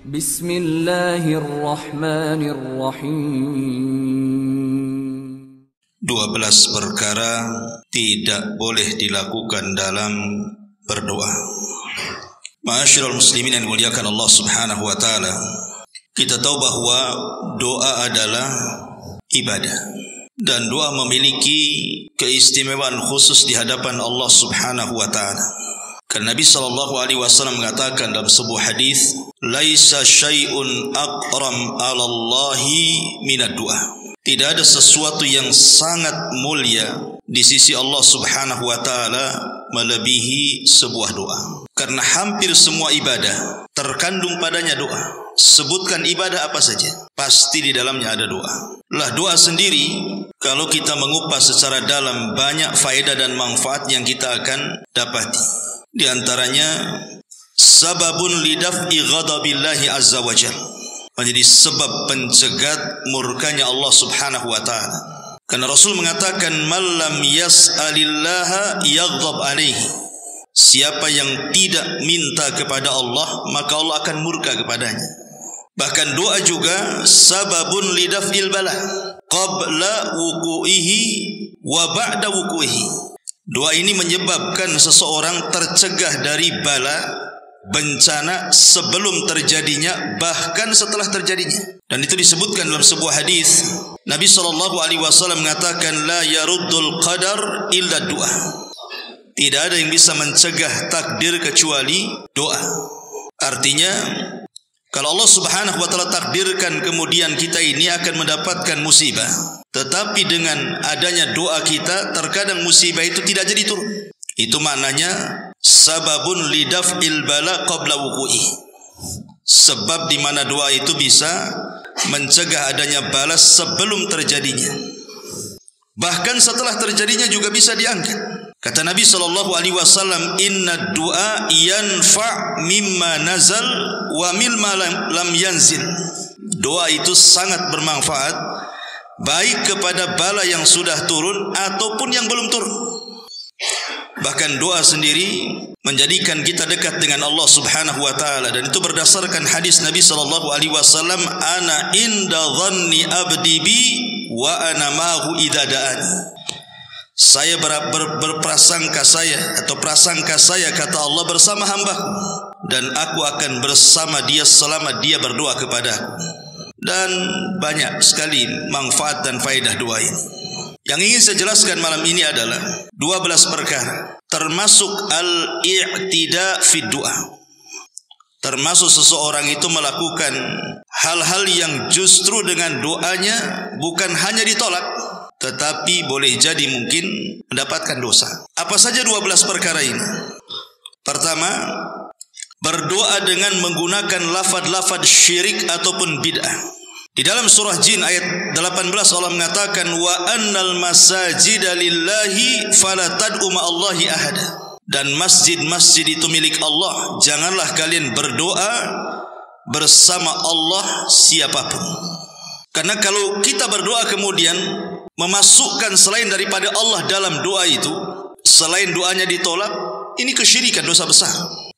Bismillahirrahmanirrahim. 12 perkara tidak boleh dilakukan dalam berdoa. Ma'asyiral muslimin yang dimuliakan Allah Subhanahu wa taala. Kita tahu bahwa doa adalah ibadah dan doa memiliki keistimewaan khusus di hadapan Allah Subhanahu wa taala. Karena Nabi sallallahu alaihi wasallam mengatakan dalam sebuah hadis, "Laisa syai'un aqram 'ala Allahi minad du'a." Tidak ada sesuatu yang sangat mulia di sisi Allah Subhanahu wa taala melebihi sebuah doa. Karena hampir semua ibadah terkandung padanya doa. Sebutkan ibadah apa saja, pasti di dalamnya ada doa. Lah doa sendiri, kalau kita mengupas secara dalam, banyak faedah dan manfaat yang kita akan dapati. Di antaranya sababun lidaf'i ghadabillahi azza wa jalla, menjadi sebab pencegat murkanya Allah Subhanahu wa taala. Karena Rasul mengatakan, "Man lam yas'alillaha yaghdab alaihi." Siapa yang tidak minta kepada Allah, maka Allah akan murka kepadanya. Bahkan doa juga sababun lidaf'il bala qabla wuqu'ihi wa ba'da wuqu'ihi. Doa ini menyebabkan seseorang tercegah dari bala, bencana sebelum terjadinya, bahkan setelah terjadinya. Dan itu disebutkan dalam sebuah hadis. Nabi SAW mengatakan, "La yaruddul qadar illa doa." Tidak ada yang bisa mencegah takdir kecuali doa. Artinya, kalau Allah Subhanahu wa taala takdirkan kemudian kita ini akan mendapatkan musibah, tetapi dengan adanya doa kita, terkadang musibah itu tidak jadi turun. Itu maknanya sababun lidaf'il bala qabla wuqu'i. Sebab di mana doa itu bisa mencegah adanya balas sebelum terjadinya. Bahkan setelah terjadinya juga bisa diangkat. Kata Nabi sallallahu alaihi wasallam, "Inna du'a yanfa' mimma nazal wa mimma lam yanzil." Doa itu sangat bermanfaat, baik kepada bala yang sudah turun ataupun yang belum turun. Bahkan doa sendiri menjadikan kita dekat dengan Allah Subhanahu wa taala, dan itu berdasarkan hadis Nabi sallallahu alaihi wasallam, "Ana inda dhanni abdi bi wa ana ma'hu idza da'ani." Saya berprasangka saya atau prasangka saya, kata Allah, bersama hambaku, dan aku akan bersama dia selama dia berdoa kepadaku. Dan banyak sekali manfaat dan faedah doa ini. Yang ingin saya jelaskan malam ini adalah 12 perkara, termasuk al-i'tida fi du'a. Termasuk seseorang itu melakukan hal-hal yang justru dengan doanya bukan hanya ditolak, tetapi boleh jadi mungkin mendapatkan dosa. Apa saja 12 perkara ini? Pertama, berdoa dengan menggunakan lafaz-lafaz syirik ataupun bid'ah. Di dalam surah Jin ayat 18 Allah mengatakan, "Wa annal masajida lillahi fala tad'u ma'allahi ahada." Dan masjid-masjid itu milik Allah, janganlah kalian berdoa bersama Allah siapapun. Karena kalau kita berdoa kemudian memasukkan selain daripada Allah dalam doa itu, selain doanya ditolak, ini kesyirikan, dosa besar.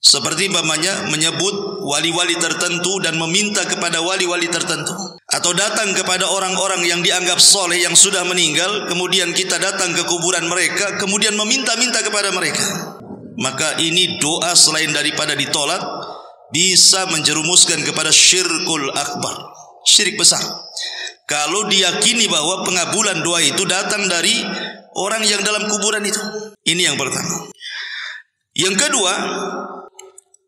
Seperti umpamanya menyebut wali-wali tertentu dan meminta kepada wali-wali tertentu, atau datang kepada orang-orang yang dianggap soleh yang sudah meninggal, kemudian kita datang ke kuburan mereka, kemudian meminta-minta kepada mereka. Maka ini doa selain daripada ditolak, bisa menjerumuskan kepada syirkul akbar, syirik besar. Kalau diyakini bahwa pengabulan doa itu datang dari orang yang dalam kuburan itu. Ini yang pertama. Yang kedua,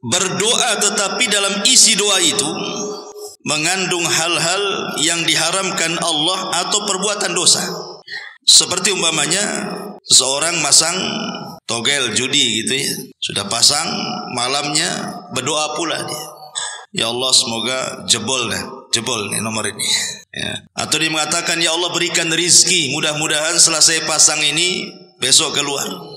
berdoa tetapi dalam isi doa itu mengandung hal-hal yang diharamkan Allah atau perbuatan dosa. Seperti umpamanya seorang masang togel judi gitu ya. Sudah pasang, malamnya berdoa pula dia, "Ya Allah, semoga jebol nih nomor ini." Ya. Atau dia mengatakan, "Ya Allah, berikan rizki, mudah-mudahan setelah saya pasang ini besok keluar."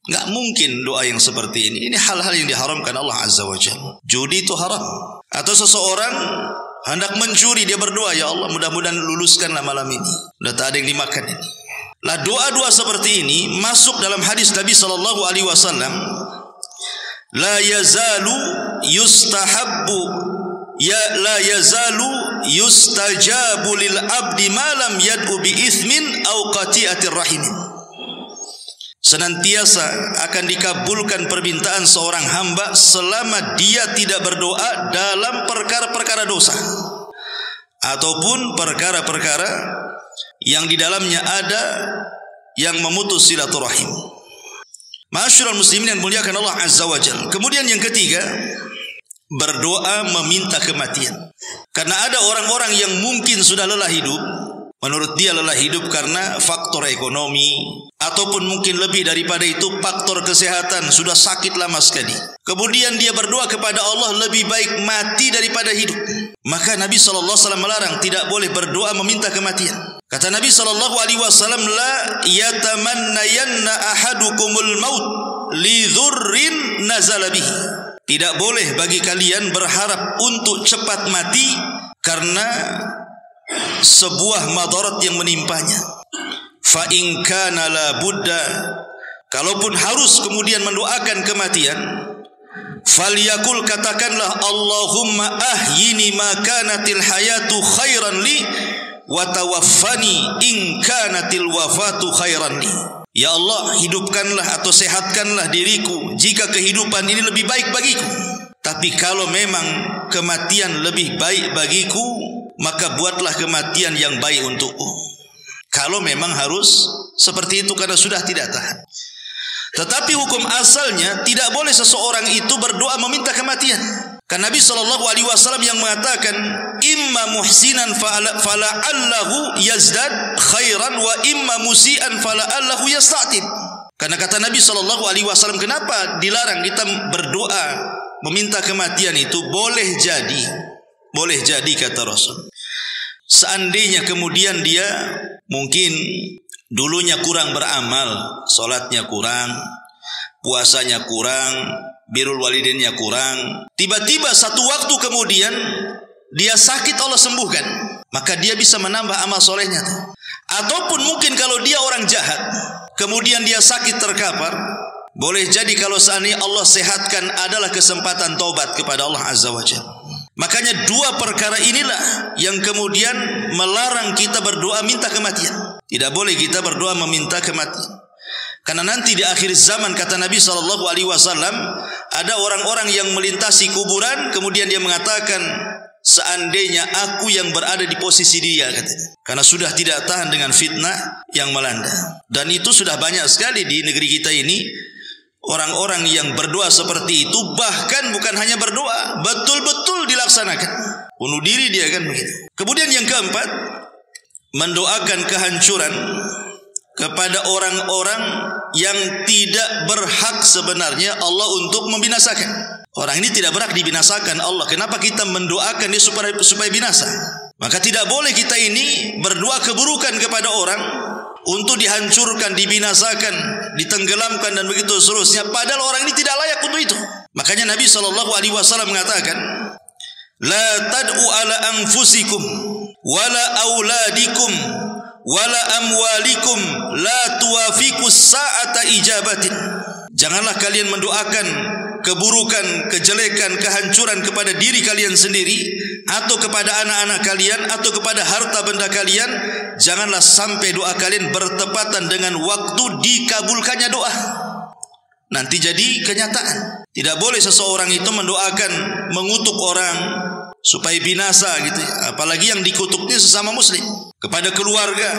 Enggak mungkin doa yang seperti ini. Ini hal-hal yang diharamkan Allah Azza wa Jalla. Judi itu haram. Atau seseorang hendak mencuri, dia berdoa, "Ya Allah, mudah-mudahan luluskanlah malam ini, sudah tak ada yang dimakan ini." Lah doa-doa seperti ini masuk dalam hadis Nabi sallallahu alaihi wasallam, "La yazalu yustahabbu la yazalu yustajabu lil abdi ma lam yad'u bi itsmin aw qati'atir rahimin. Senantiasa akan dikabulkan permintaan seorang hamba selama dia tidak berdoa dalam perkara-perkara dosa ataupun perkara-perkara yang di dalamnya ada yang memutus silaturahim. Ma'asyiral muslimin yang muliakan Allah Azza wa Jalla. Kemudian yang ketiga, berdoa meminta kematian. Karena ada orang-orang yang mungkin sudah lelah hidup. Menurut dia lelah hidup karena faktor ekonomi, ataupun mungkin lebih daripada itu faktor kesehatan, sudah sakit lama sekali. Kemudian dia berdoa kepada Allah, lebih baik mati daripada hidup. Maka Nabi SAW melarang, tidak boleh berdoa meminta kematian. Kata Nabi SAW, la yatamannayanna ahadukumul maut li dzurrin nazala bihi. Tidak boleh bagi kalian berharap untuk cepat mati karena sebuah madarat yang menimpanya. Fa in kana la budda, kalaupun harus kemudian mendoakan kematian, falyakul, katakanlah, Allahumma ahyini ma kanatil hayatu khairan li wa tawaffani in kanatil wafatu khairan li. Ya Allah, hidupkanlah atau sehatkanlah diriku jika kehidupan ini lebih baik bagiku. Tapi kalau memang kematian lebih baik bagiku, maka buatlah kematian yang baik untukku. Kalau memang harus seperti itu karena sudah tidak tahan. Tetapi hukum asalnya tidak boleh seseorang itu berdoa meminta kematian. Kan Nabi SAW yang mengatakan, imma muhsinan fala'allahu yazdad khairan wa imma musian fala'allahu yasta'tib. Karena kata Nabi SAW, kenapa dilarang kita berdoa meminta kematian itu? Boleh jadi kata Rasul, seandainya kemudian dia mungkin dulunya kurang beramal, sholatnya kurang, puasanya kurang, birrul walidainnya kurang, tiba-tiba satu waktu kemudian dia sakit, Allah sembuhkan, maka dia bisa menambah amal solehnya. Ataupun mungkin kalau dia orang jahat, kemudian dia sakit terkapar, boleh jadi kalau seandainya Allah sehatkan adalah kesempatan taubat kepada Allah Azza wa Jalla. Makanya dua perkara inilah yang kemudian melarang kita berdoa minta kematian. Tidak boleh kita berdoa meminta kematian. Karena nanti di akhir zaman, kata Nabi SAW, ada orang-orang yang melintasi kuburan, kemudian dia mengatakan, seandainya aku yang berada di posisi dia, katanya. Karena sudah tidak tahan dengan fitnah yang melanda. Dan itu sudah banyak sekali di negeri kita ini, orang-orang yang berdoa seperti itu, bahkan bukan hanya berdoa, betul-betul dilaksanakan. Bunuh diri dia kan begitu. Kemudian yang keempat, mendoakan kehancuran kepada orang-orang yang tidak berhak sebenarnya Allah untuk membinasakan. Orang ini tidak berhak dibinasakan Allah. Kenapa kita mendoakan dia supaya binasa? Maka tidak boleh kita ini berdoa keburukan kepada orang untuk dihancurkan, dibinasakan, ditenggelamkan dan begitu seterusnya. Padahal orang ini tidak layak untuk itu. Makanya Nabi SAW mengatakan, la tad'u ala anfusikum wala auladikum wala amwalikum la tuwafiqus sa'ata ijabatin. Janganlah kalian mendoakan keburukan, kejelekan, kehancuran kepada diri kalian sendiri, atau kepada anak-anak kalian, atau kepada harta benda kalian. Janganlah sampai doa kalian bertepatan dengan waktu dikabulkannya doa. Nanti jadi kenyataan. Tidak boleh seseorang itu mendoakan, mengutuk orang supaya binasa gitu, apalagi yang dikutuknya sesama muslim, kepada keluarga.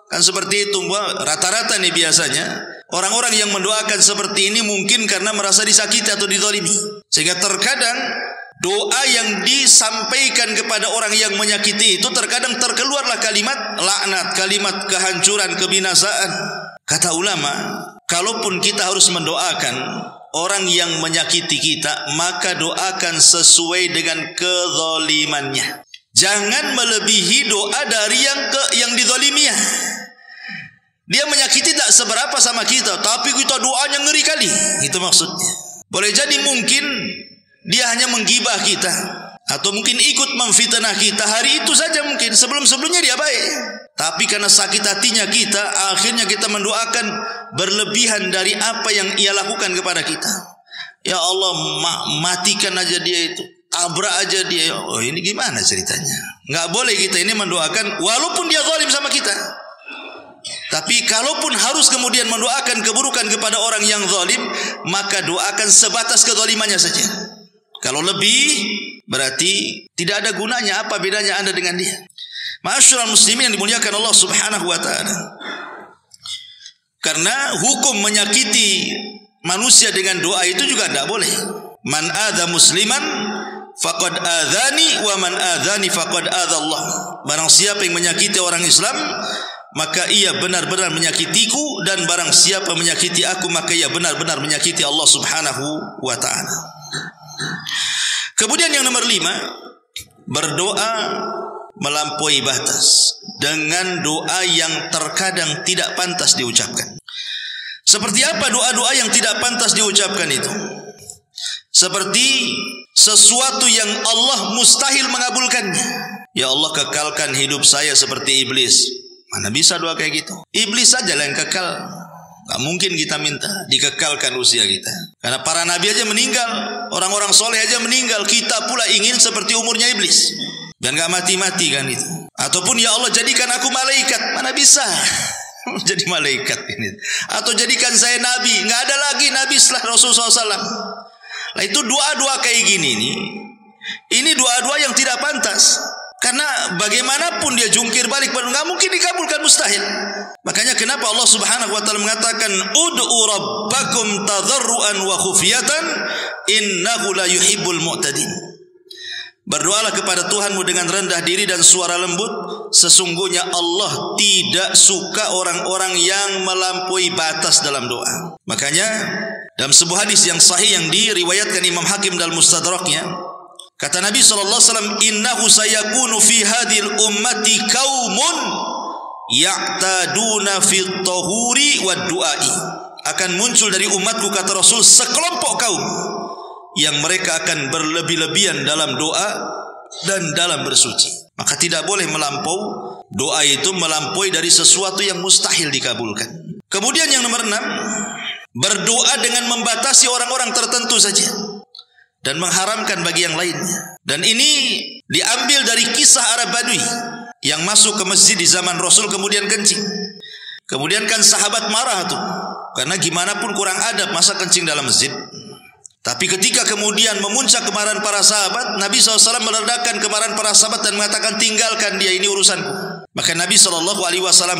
Kan seperti itu, rata-rata nih biasanya orang-orang yang mendoakan seperti ini mungkin karena merasa disakiti atau dizalimi, sehingga terkadang doa yang disampaikan kepada orang yang menyakiti itu terkadang terkeluarlah kalimat laknat, kalimat kehancuran, kebinasaan. Kata ulama, kalaupun kita harus mendoakan orang yang menyakiti kita, maka doakan sesuai dengan kezalimannya. Jangan melebihi doa dari yang dizaliminya. Dia menyakiti tak seberapa sama kita, tapi kita doanya ngeri kali. Itu maksudnya. Boleh jadi mungkin dia hanya menggibah kita, atau mungkin ikut memfitnah kita hari itu saja mungkin. Sebelum-sebelumnya dia baik, tapi karena sakit hatinya kita, akhirnya kita mendoakan berlebihan dari apa yang ia lakukan kepada kita. Ya Allah, matikan aja dia itu. tabrak aja dia. Oh, ini gimana ceritanya? Nggak boleh kita ini mendoakan walaupun dia zalim sama kita. Tapi kalaupun harus kemudian mendoakan keburukan kepada orang yang zalim, maka doakan sebatas kezalimannya saja. Kalau lebih, berarti tidak ada gunanya. Apa bedanya Anda dengan dia? Ma'asyiral muslimin yang dimuliakan Allah Subhanahu wa taala. Karena hukum menyakiti manusia dengan doa itu juga tidak boleh. Man adza musliman faqad adzani wa man adzani faqad adza Allah. Barang siapa yang menyakiti orang Islam, maka ia benar-benar menyakitiku, dan barang siapa menyakiti aku, maka ia benar-benar menyakiti Allah Subhanahu wa taala. Kemudian yang nomor 5, berdoa melampaui batas dengan doa yang terkadang tidak pantas diucapkan. Seperti apa doa-doa yang tidak pantas diucapkan itu? Seperti sesuatu yang Allah mustahil mengabulkannya. Ya Allah, kekalkan hidup saya seperti iblis. Mana bisa doa kayak gitu? Iblis saja lah yang kekal. Gak mungkin kita minta dikekalkan usia kita. Karena para nabi aja meninggal, orang-orang soleh aja meninggal. Kita pula ingin seperti umurnya iblis, dan gak mati-mati kan itu. Ataupun ya Allah jadikan aku malaikat. Mana bisa jadi malaikat ini. Atau jadikan saya nabi. Gak ada lagi nabi setelah Rasulullah SAW. Nah itu doa-doa kayak gini nih. Ini doa-doa yang tidak pantas. Karena bagaimanapun dia jungkir balik, nggak mungkin dikabulkan, mustahil. Makanya kenapa Allah Subhanahu wa taala mengatakan ud'u rabbakum tadarruan wa khufyatan innahu la yuhibbul mu'tadin. Berdoalah kepada Tuhanmu dengan rendah diri dan suara lembut. Sesungguhnya Allah tidak suka orang-orang yang melampaui batas dalam doa. Makanya dalam sebuah hadis yang sahih yang diriwayatkan Imam Hakim dalam Mustadraknya, kata Nabi SAW, innahu sayakunu fi hadhil ummati qaumun ya'taduna fi tahuri wa du'ai. Akan muncul dari umatku, kata Rasul, sekelompok kaum yang mereka akan berlebih-lebihan dalam doa dan dalam bersuci. Maka tidak boleh doa itu melampaui dari sesuatu yang mustahil dikabulkan. Kemudian yang nomor 6, berdoa dengan membatasi orang-orang tertentu saja dan mengharamkan bagi yang lainnya. Dan ini diambil dari kisah Arab Badui yang masuk ke masjid di zaman Rasul kemudian kencing. Kemudian kan sahabat marah tuh, karena gimana pun kurang adab masa kencing dalam masjid. Tapi ketika kemudian memuncak kemarahan para sahabat, Nabi SAW meredakan kemarahan para sahabat dan mengatakan, tinggalkan dia, ini urusanku. Maka Nabi SAW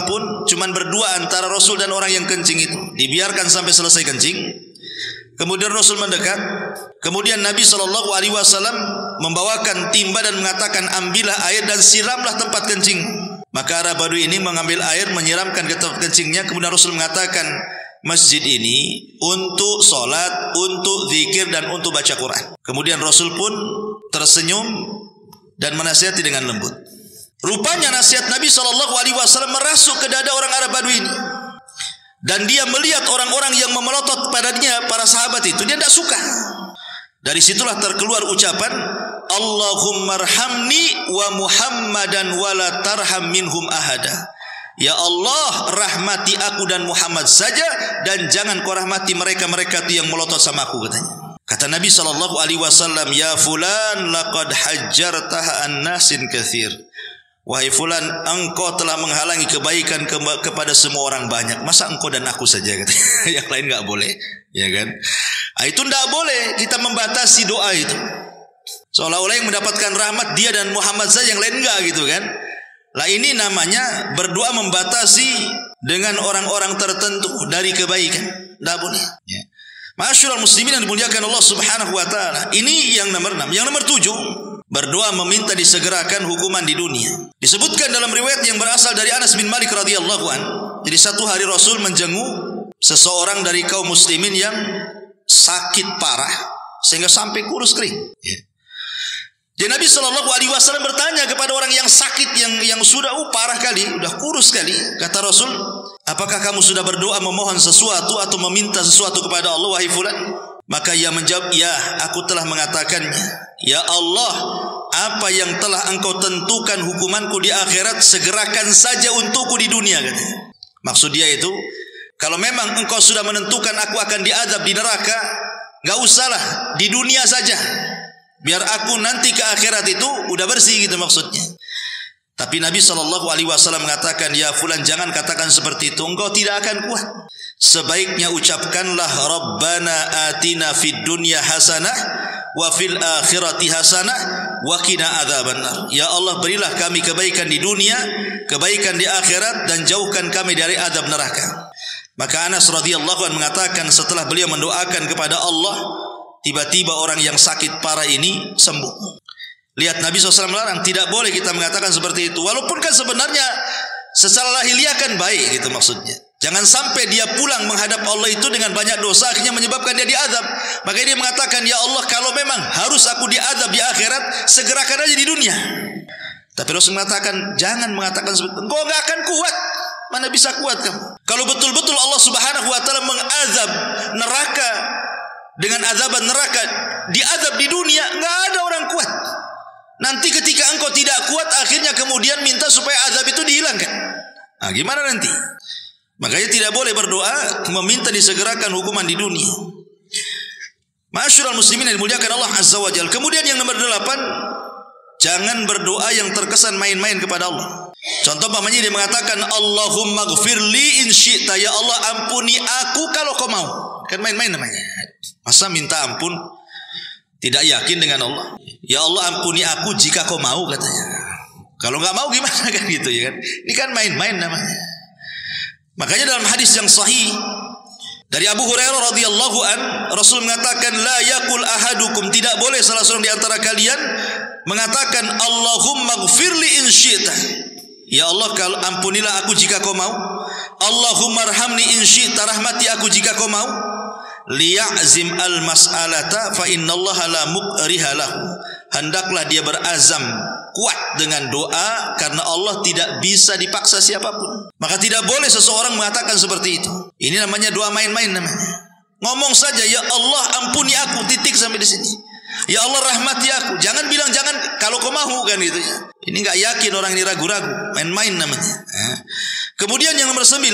pun cuman berdua antara Rasul dan orang yang kencing itu. Dibiarkan sampai selesai kencing. Kemudian Rasul mendekat. Kemudian Nabi SAW membawakan timba dan mengatakan, ambillah air dan siramlah tempat kencing. Maka Arab Badui ini mengambil air, menyiramkan ke tempat kencingnya. Kemudian Rasul mengatakan, masjid ini untuk sholat, untuk zikir, dan untuk baca Quran. Kemudian Rasul pun tersenyum dan menasihati dengan lembut. Rupanya nasihat Nabi SAW merasuk ke dada orang Arab Badui ini. Dan dia melihat orang-orang yang memelotot padanya, para sahabat itu, dia tidak suka. Dari situlah terkeluar ucapan, Allahumma arhamni wa Muhammadan wa la tarham minhum ahada. Ya Allah, rahmati aku dan Muhammad saja, dan jangan kau rahmati mereka-mereka itu yang melotot sama aku, katanya. Kata Nabi SAW, ya fulan laqad hajjartaha an-nasin katsir. Wahai fulan, engkau telah menghalangi kebaikan kepada semua orang banyak. Masa engkau dan aku saja, katanya. Yang lain enggak boleh, ya kan? Itu enggak boleh kita membatasi doa itu. Seolah-olah yang mendapatkan rahmat dia dan Muhammad saja, yang lain enggak, gitu kan? Lah ini namanya berdoa membatasi dengan orang-orang tertentu dari kebaikan. Tidak boleh. Ya. Ma'asyiral muslimin yang dimuliakan Allah Subhanahu wa taala. Ini yang nomor 6. Yang nomor 7, berdoa meminta disegerakan hukuman di dunia. Disebutkan dalam riwayat yang berasal dari Anas bin Malik radhiyallahu an. Jadi satu hari Rasul menjenguk seseorang dari kaum muslimin yang sakit parah sehingga sampai kurus kering. Ya. Jadi Nabi SAW bertanya kepada orang yang sakit, yang sudah parah kali, sudah kurus kali. Kata Rasul, apakah kamu sudah berdoa memohon sesuatu atau meminta sesuatu kepada Allah, wahai fulan? Maka ia menjawab, ya, aku telah mengatakannya. Ya Allah, apa yang telah engkau tentukan hukumanku di akhirat, segerakan saja untukku di dunia, katanya. Maksud dia itu, kalau memang engkau sudah menentukan aku akan diazab di neraka, gak usahlah, di dunia saja. Biar aku nanti ke akhirat itu udah bersih gitu maksudnya. Tapi Nabi SAW mengatakan, ya fulan, jangan katakan seperti itu, engkau tidak akan kuat. Sebaiknya ucapkanlah Rabbana atina fid dunya hasanah wa fil akhirati hasanah wa qina adzabannar. Ya Allah, berilah kami kebaikan di dunia, kebaikan di akhirat, dan jauhkan kami dari azab neraka. Maka Anas radhiyallahu anhu mengatakan, setelah beliau mendoakan kepada Allah, tiba-tiba orang yang sakit parah ini sembuh. Lihat, Nabi SAW melarang, tidak boleh kita mengatakan seperti itu. Walaupun kan sebenarnya secara lahiriah kan baik gitu maksudnya. Jangan sampai dia pulang menghadap Allah itu dengan banyak dosa, akhirnya menyebabkan dia diazab. Makanya dia mengatakan, ya Allah, kalau memang harus aku diazab di akhirat, segerakan aja di dunia. Tapi Rasul mengatakan, jangan mengatakan seperti itu. Engkau gak akan kuat. Mana bisa kuat kamu? Kalau betul-betul Allah Subhanahu wa taala mengazab neraka dengan azaban neraka, diazab di dunia, enggak ada orang kuat. Nanti ketika engkau tidak kuat, akhirnya kemudian minta supaya azab itu dihilangkan. Nah, gimana nanti? Makanya tidak boleh berdoa meminta disegerakan hukuman di dunia. Ma'asyiral muslimin yang dimuliakan Allah Azza wa Jalla. Kemudian yang nomor 8, jangan berdoa yang terkesan main-main kepada Allah. Contoh umpamanya dia mengatakan, Allahumma ghfirli in syi'ta, ya Allah ampuni aku kalau kau mau. Kan main-main namanya. Masa minta ampun tidak yakin dengan Allah? Ya Allah ampuni aku jika kau mau, katanya. Kalau enggak mau gimana kan gitu ya kan? Ini kan main-main namanya. Makanya dalam hadis yang sahih dari Abu Hurairah radhiyallahu an, Rasul mengatakan, la yakul ahadukum, tidak boleh salah seorang di antara kalian mengatakan Allahumma ghfirli in syi'ta, ya Allah kalau ampunilah aku jika kau mau. Allahumma arhamni in syi'ta, rahmati aku jika kau mau. Liya'zim al-mas'alata fa innallaha la muqriha lahu, hendaklah dia berazam kuat dengan doa, karena Allah tidak bisa dipaksa siapapun. Maka tidak boleh seseorang mengatakan seperti itu. Ini namanya doa main-main namanya. Ngomong saja, ya Allah ampuni aku, titik sampai di sini. Ya Allah rahmati aku. Jangan bilang jangan kalau kau mau kan gitu ya. Ini enggak yakin orang ini, ragu-ragu, main-main namanya. Kemudian yang nomor 9,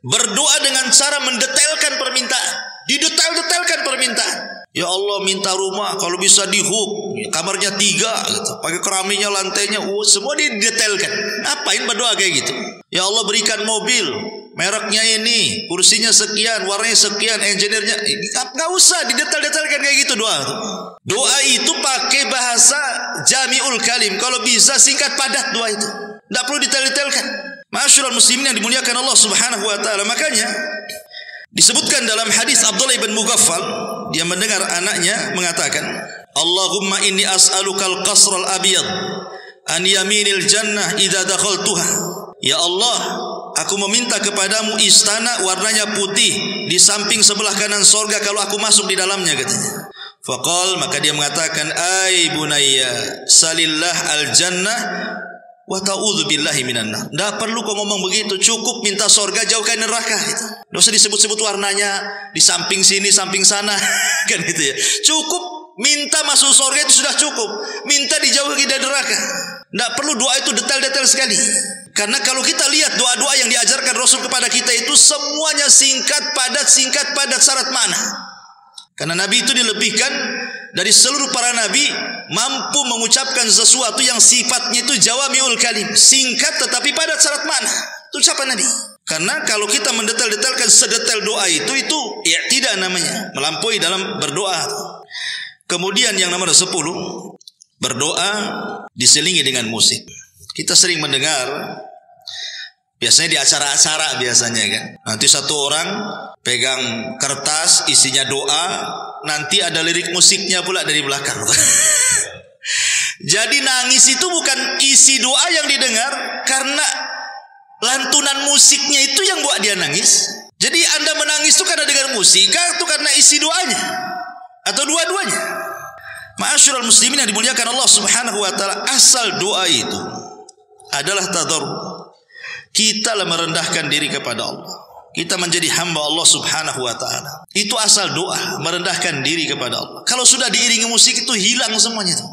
berdoa dengan cara mendetailkan permintaan. Didetail-detailkan permintaan. Ya Allah minta rumah, kalau bisa di hook, kamarnya 3 gitu. Pakai keramiknya, lantainya, semua didetailkan. Ngapain berdoa kayak gitu? Ya Allah berikan mobil, mereknya ini, kursinya sekian, warnanya sekian, engineer-nya. Enggak usah didetail-detailkan kayak gitu doa. Doa itu pakai bahasa jami'ul kalim. Kalau bisa singkat padat doa itu. Enggak perlu detail-detailkan. Ma'asyiral muslimin yang dimuliakan Allah Subhanahu wa taala. Makanya disebutkan dalam hadis Abdullah bin Mughaffal, dia mendengar anaknya mengatakan, Allahumma inni as'alukal qasral abyad an yaminil jannah idza dakhaltuha. Ya Allah, aku meminta kepadamu istana warnanya putih di samping sebelah kanan sorga kalau aku masuk di dalamnya, katanya. Faqal, maka dia mengatakan, ai bunayya salillah al jannah wa ta'udzu billahi minan nar. Enggak perlu kau ngomong begitu, cukup minta sorga, jauhkan neraka gitu. Enggak usah disebut-sebut warnanya di samping sini, samping sana kan gitu ya. Cukup minta masuk sorga itu sudah cukup. Minta dijauhi dari neraka. Enggak perlu doa itu detail-detail sekali. Karena kalau kita lihat doa-doa yang diajarkan Rasul kepada kita itu semuanya singkat padat, syarat makna. Karena Nabi itu dilebihkan dari seluruh para nabi, mampu mengucapkan sesuatu yang sifatnya itu jawami'ul kalim, singkat tetapi padat syarat makna. Itu ucapan Nabi. Karena kalau kita mendetail-detailkan sedetail doa itu tidak namanya melampaui dalam berdoa. Kemudian yang nomor 10, berdoa diselingi dengan musik. Kita sering mendengar, biasanya di acara-acara biasanya kan, nanti satu orang pegang kertas isinya doa, nanti ada lirik musiknya pula dari belakang. Jadi nangis itu bukan isi doa yang didengar, karena lantunan musiknya itu yang buat dia nangis. Jadi Anda menangis itu karena dengar musik, atau karena isi doanya, atau dua-duanya. Ma'asyiral muslimin yang dimuliakan Allah Subhanahu wa taala, asal doa itu adalah tadarrur. Kita merendahkan diri kepada Allah. Kita menjadi hamba Allah Subhanahu wa taala. Itu asal doa, merendahkan diri kepada Allah. Kalau sudah diiringi musik itu hilang semuanya itu.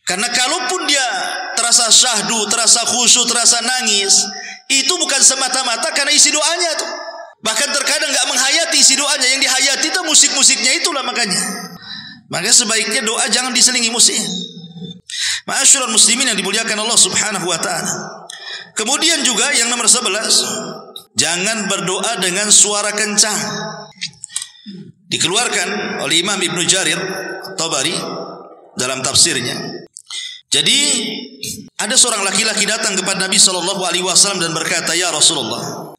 Karena kalaupun dia terasa syahdu, terasa khusyuk, terasa nangis, itu bukan semata-mata karena isi doanya tuh. Bahkan terkadang enggak menghayati isi doanya, yang dihayati itu musik-musiknya itulah makanya. Maka sebaiknya doa jangan diselingi musik. Ma'asyiral muslimin yang dimuliakan Allah Subhanahu wa taala. Kemudian juga yang nomor 11, jangan berdoa dengan suara kencang. Dikeluarkan oleh Imam Ibnu Jarir Tabari dalam tafsirnya. Jadi ada seorang laki-laki datang kepada Nabi SAW dan berkata, "Ya Rasulullah,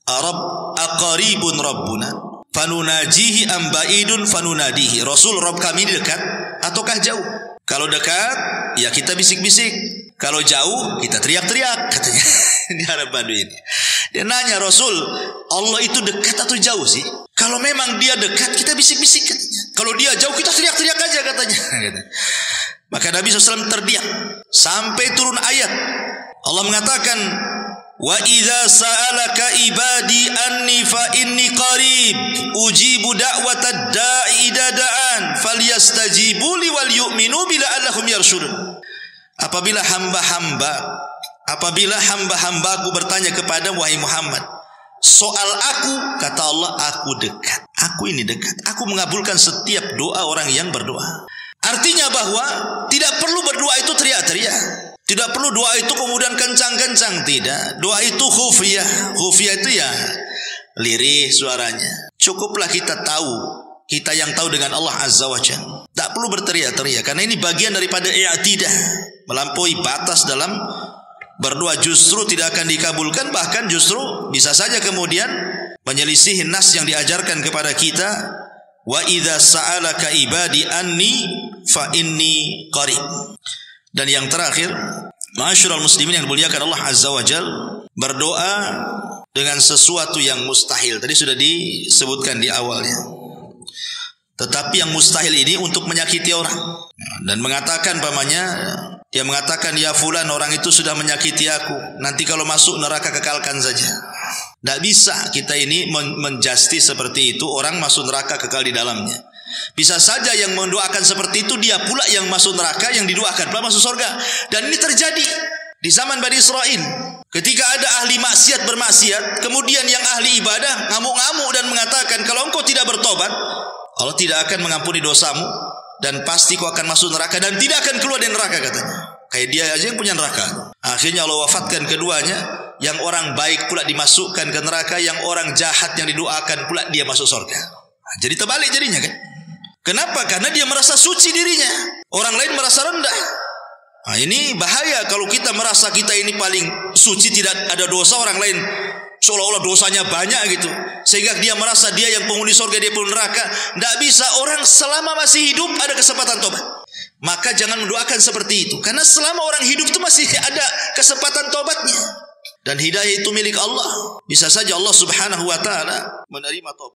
aqaribun rabbuna fanunajihi am ba'idun fanunadihi." Rasul, Rabb kami dekat ataukah jauh? Kalau dekat, ya kita bisik-bisik. Kalau jauh, kita teriak-teriak, katanya. Ini Arab Badui ini. Dia nanya, Rasul, Allah itu dekat atau jauh sih? Kalau memang dia dekat, kita bisik-bisik, katanya. Kalau dia jauh, kita teriak-teriak aja, katanya. Maka Nabi SAW terdiam sampai turun ayat. Allah mengatakan, "Wa idza sa'alaka ibadi anni fa inni qarib ujibu da'watad da'i idza da'an falyastajibu li wal yu'minu bila allahum yarshudun." Apabila hamba-hambaku bertanya kepada wahai Muhammad soal aku, kata Allah, aku dekat. Aku ini dekat. Aku mengabulkan setiap doa orang yang berdoa. Artinya bahwa tidak perlu berdoa itu teriak-teriak. Tidak perlu doa itu kemudian kencang-kencang. Tidak. Doa itu khufiyah. Khufiyah itu ya lirih suaranya. Cukuplah kita tahu. Kita yang tahu dengan Allah Azza wa Jalla. Tak perlu berteriak-teriak. Karena ini bagian daripada i'tidah. Melampaui batas dalam berdoa justru tidak akan dikabulkan. Bahkan justru bisa saja kemudian menyelisihi nas yang diajarkan kepada kita. Wa idza sa'alaka ibadi anni fa inni qarib. Dan yang terakhir, ma'asyiral muslimin yang dimuliakan Allah Azza wa Jalla, berdoa dengan sesuatu yang mustahil. Tadi sudah disebutkan di awalnya. Tetapi yang mustahil ini untuk menyakiti orang. Dan mengatakan pamannya, dia mengatakan, "Ya fulan, orang itu sudah menyakiti aku. Nanti kalau masuk neraka kekalkan saja." Tidak bisa kita ini menjustice seperti itu. Orang masuk neraka kekal di dalamnya. Bisa saja yang mendoakan seperti itu dia pula yang masuk neraka, yang didoakan pula masuk surga. Dan ini terjadi di zaman Bani Israel. Ketika ada ahli maksiat bermaksiat, kemudian yang ahli ibadah ngamuk-ngamuk dan mengatakan, "Kalau engkau tidak bertobat, Allah tidak akan mengampuni dosamu dan pasti kau akan masuk neraka dan tidak akan keluar dari neraka," katanya. Kayak dia aja yang punya neraka. Akhirnya Allah wafatkan keduanya. Yang orang baik pula dimasukkan ke neraka, yang orang jahat yang didoakan pula dia masuk surga. Jadi terbalik jadinya kan. Kenapa? Karena dia merasa suci dirinya. Orang lain merasa rendah. Nah, ini bahaya kalau kita merasa kita ini paling suci, tidak ada dosa, orang lain seolah-olah dosanya banyak gitu. Sehingga dia merasa dia yang penghuni surga, dia penghuni neraka. Tidak bisa. Orang selama masih hidup ada kesempatan tobat. Maka jangan mendoakan seperti itu. Karena selama orang hidup itu masih ada kesempatan tobatnya. Dan hidayah itu milik Allah. Bisa saja Allah Subhanahu wa ta'ala menerima tobat.